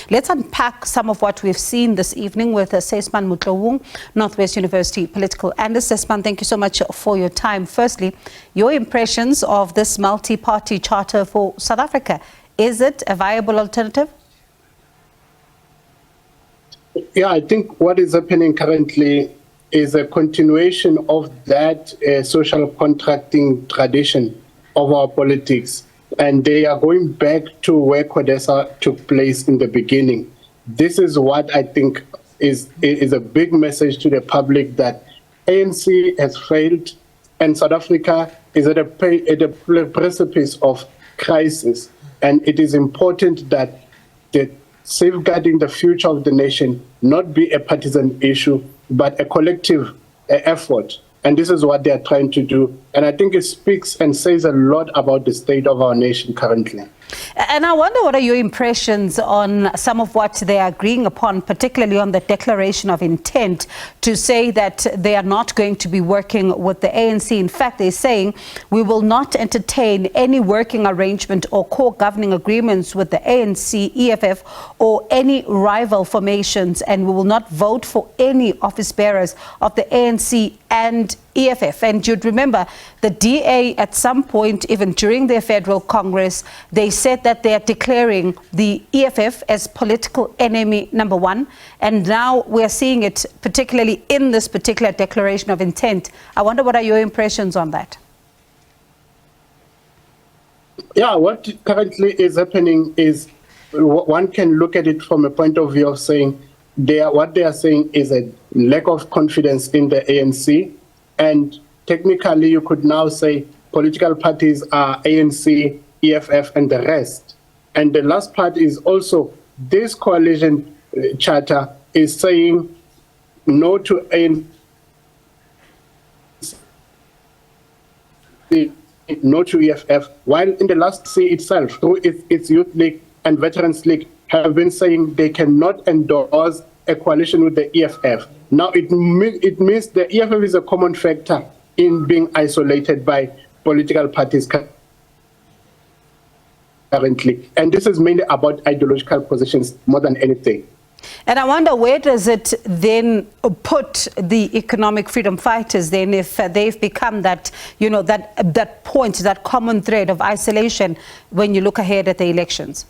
Let's unpack some of what we've seen this evening with Sysman Motloung, Northwest University political analyst. Sysman, thank you so much for your time. Firstly, your impressions of this multi-party charter for South Africa. Is it a viable alternative? Yeah, I think what is happening currently is a continuation of that social contracting tradition of our politics. And they are going back to where CODESA took place in the beginning. This is what I think is a big message to the public, that ANC has failed and South Africa is at a precipice of crisis. And it is important that the safeguarding the future of the nation not be a partisan issue, but a collective effort. And this is what they are trying to do. And I think it speaks and says a lot about the state of our nation currently. And I wonder, what are your impressions on some of what they are agreeing upon, particularly on the declaration of intent to say that they are not going to be working with the ANC. In fact, they're saying we will not entertain any working arrangement or core governing agreements with the ANC, EFF, or any rival formations, and we will not vote for any office bearers of the ANC and EFF. And you'd remember the DA at some point, even during their federal Congress, they said that they are declaring the EFF as political enemy number one. And now we're seeing it particularly in this particular declaration of intent. I wonder, what are your impressions on that? Yeah, what currently is happening is one can look at it from a point of view of saying what they are saying is a lack of confidence in the ANC. And technically, you could now say political parties are ANC, EFF, and the rest. And the last part is also this coalition charter is saying no to ANC, no to EFF, while in the last C itself, through its Youth League and Veterans League, have been saying they cannot endorse a coalition with the EFF. Now, it means the EFF is a common factor in being isolated by political parties currently. And this is mainly about ideological positions more than anything. And I wonder, where does it then put the economic freedom fighters then, if they've become that, you know, that point, that common thread of isolation when you look ahead at the elections?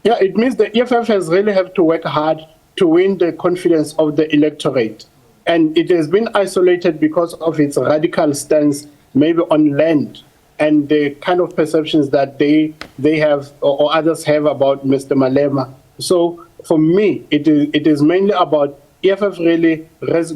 Yeah, it means the EFF has really have to work hard to win the confidence of the electorate. And it has been isolated because of its radical stance, maybe on land, and the kind of perceptions that they have or others have about Mr. Malema. So for me, it is mainly about EFF really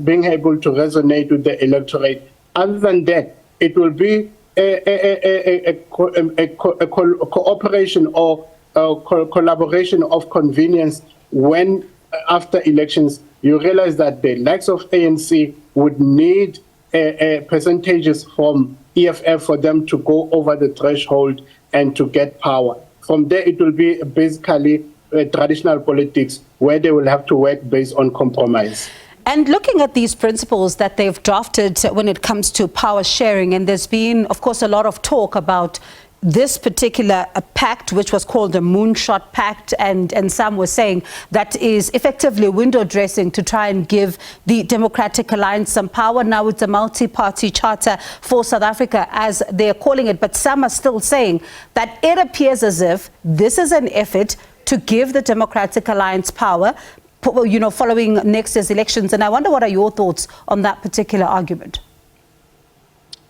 being able to resonate with the electorate. Other than that, it will be a cooperation or collaboration of convenience when, after elections, you realize that the likes of ANC would need percentages from EFF for them to go over the threshold and to get power. From there, it will be basically traditional politics where they will have to work based on compromise. And looking at these principles that they've drafted when it comes to power sharing, and there's been, of course, a lot of talk about this particular pact, which was called a Moonshot Pact, and some were saying that is effectively window dressing to try and give the Democratic Alliance some power. Now it's a multi-party charter for South Africa, as they're calling it. But some are still saying that it appears as if this is an effort to give the Democratic Alliance power, you know, following next year's elections. And I wonder, what are your thoughts on that particular argument?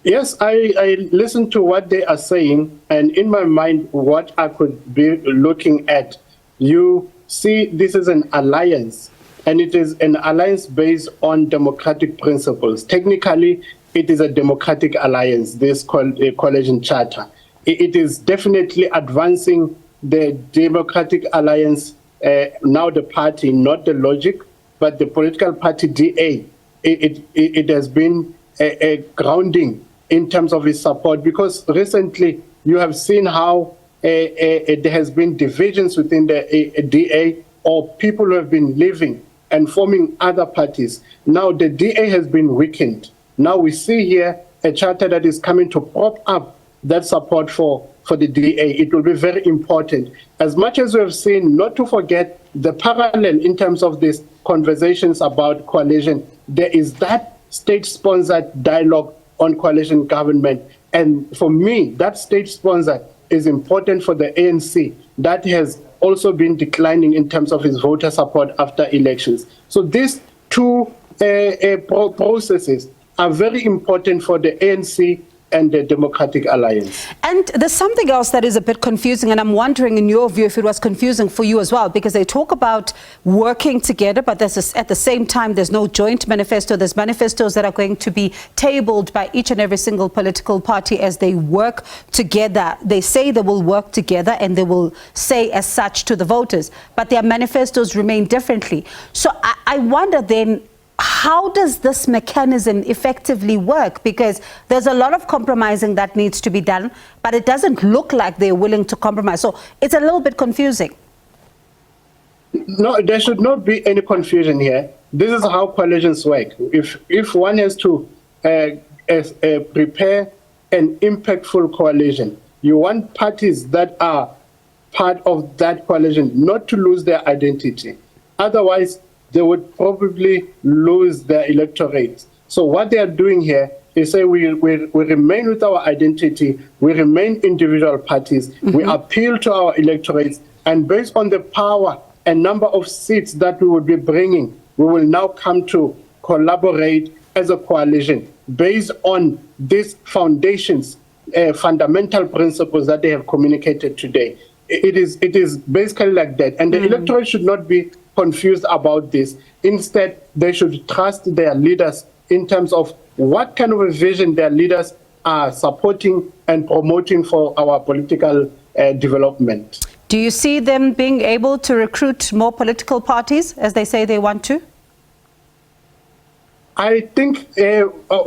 Yes, I listen to what they are saying, and in my mind, what I could be looking at, you see this is an alliance, and it is an alliance based on democratic principles. Technically, it is a democratic alliance, this coalition charter. It is definitely advancing the democratic alliance, now the party, not the logic, but the political party DA. It has been a grounding in terms of its support, because recently you have seen how there has been divisions within the DA, or people who have been leaving and forming other parties. Now the DA has been weakened. Now we see here a charter that is coming to prop up that support for for the DA, it will be very important. As much as we have seen, not to forget the parallel in terms of these conversations about coalition, there is that state-sponsored dialogue on coalition government. And for me, that state-sponsored is important for the ANC. That has also been declining in terms of its voter support after elections. So these two processes are very important for the ANC and the Democratic Alliance. And there's something else that is a bit confusing, and I'm wondering in your view if it was confusing for you as well, because they talk about working together, but at the same time there's no joint manifesto. There's manifestos that are going to be tabled by each and every single political party as they work together. They say they will work together and they will say as such to the voters, but their manifestos remain differently. So I wonder then, how does this mechanism effectively work? Because there's a lot of compromising that needs to be done, but it doesn't look like they're willing to compromise. So it's a little bit confusing. No, there should not be any confusion here. This is how coalitions work. If one has to prepare an impactful coalition, you want parties that are part of that coalition not to lose their identity. Otherwise, they would probably lose their electorate. So what they are doing here is say we remain with our identity, we remain individual parties, we appeal to our electorates, and based on the power and number of seats that we would be bringing, we will now come to collaborate as a coalition based on these foundations, fundamental principles that they have communicated today. It is basically like that. And the electorate should not be confused about this. Instead, they should trust their leaders in terms of what kind of a vision their leaders are supporting and promoting for our political development. Do you see them being able to recruit more political parties as they say they want to? I think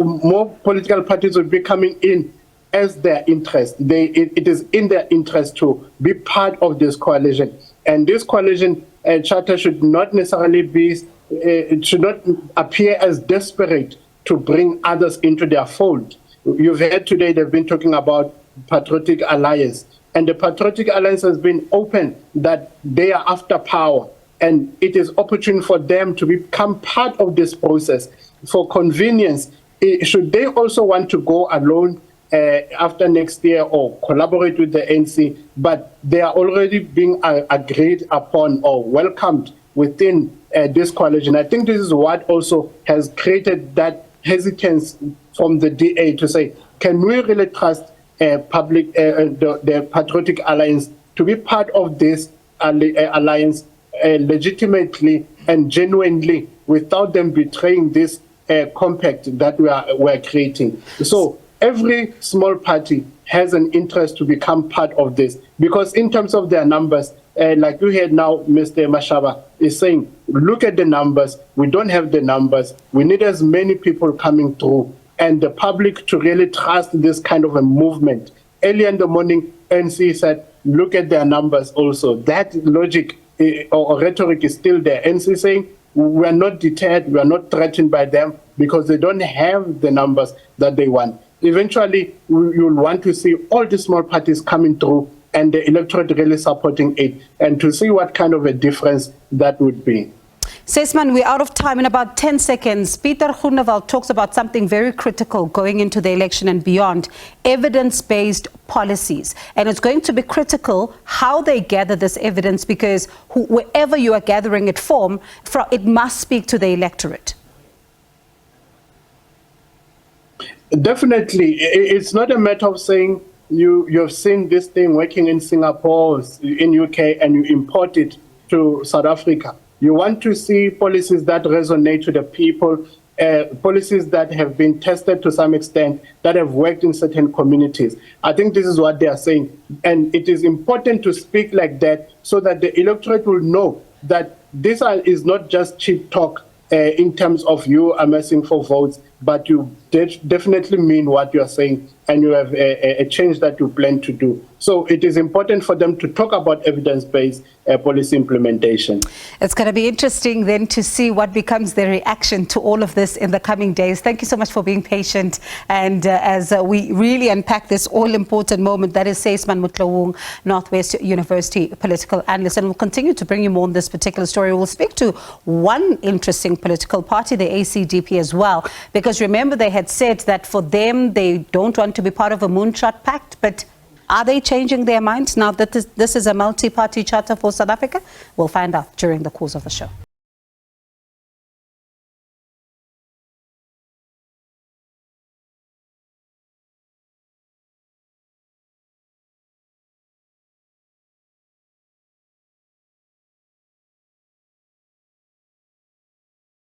more political parties will be coming in as their interest. It is in their interest to be part of this coalition. And this coalition charter should not necessarily be, it should not appear as desperate to bring others into their fold. You've heard today they've been talking about Patriotic Alliance. And the Patriotic Alliance has been open that they are after power. And it is opportune for them to become part of this process. For convenience, should they also want to go alone after next year or collaborate with the ANC, but they are already being agreed upon or welcomed within this coalition. I think this is what also has created that hesitance from the DA to say, can we really trust the Patriotic Alliance to be part of this alliance legitimately and genuinely without them betraying this compact that we're creating? So every small party has an interest to become part of this, because in terms of their numbers, like you heard now, Mr. Mashaba is saying, look at the numbers. We don't have the numbers. We need as many people coming through and the public to really trust this kind of a movement. Early in the morning, NC said, look at their numbers also. That logic or rhetoric is still there. NC saying, we are not deterred, we are not threatened by them because they don't have the numbers that they want. Eventually, you'll want to see all the small parties coming through and the electorate really supporting it, and to see what kind of a difference that would be. Sysman, we're out of time. In about 10 seconds, Peter Groenewald talks about something very critical going into the election and beyond, evidence-based policies. And it's going to be critical how they gather this evidence, because wherever you are gathering it from, it must speak to the electorate. Definitely. It's not a matter of saying you've seen this thing working in Singapore, in UK, and you import it to South Africa. You want to see policies that resonate to the people, policies that have been tested to some extent, that have worked in certain communities. I think this is what they are saying. And it is important to speak like that so that the electorate will know that this is not just cheap talk in terms of you amassing for votes. but you definitely mean what you are saying, and you have a change that you plan to do. So it is important for them to talk about evidence-based policy implementation. It's going to be interesting then to see what becomes the reaction to all of this in the coming days. Thank you so much for being patient. And as we really unpack this all-important moment, that is Sysman Motloung, Northwest University political analyst. And we'll continue to bring you more on this particular story. We'll speak to one interesting political party, the ACDP as well, because remember they had said that for them, they don't want to be part of a moonshot pact, but are they changing their minds now that this is a multi-party charter for South Africa? We'll find out during the course of the show.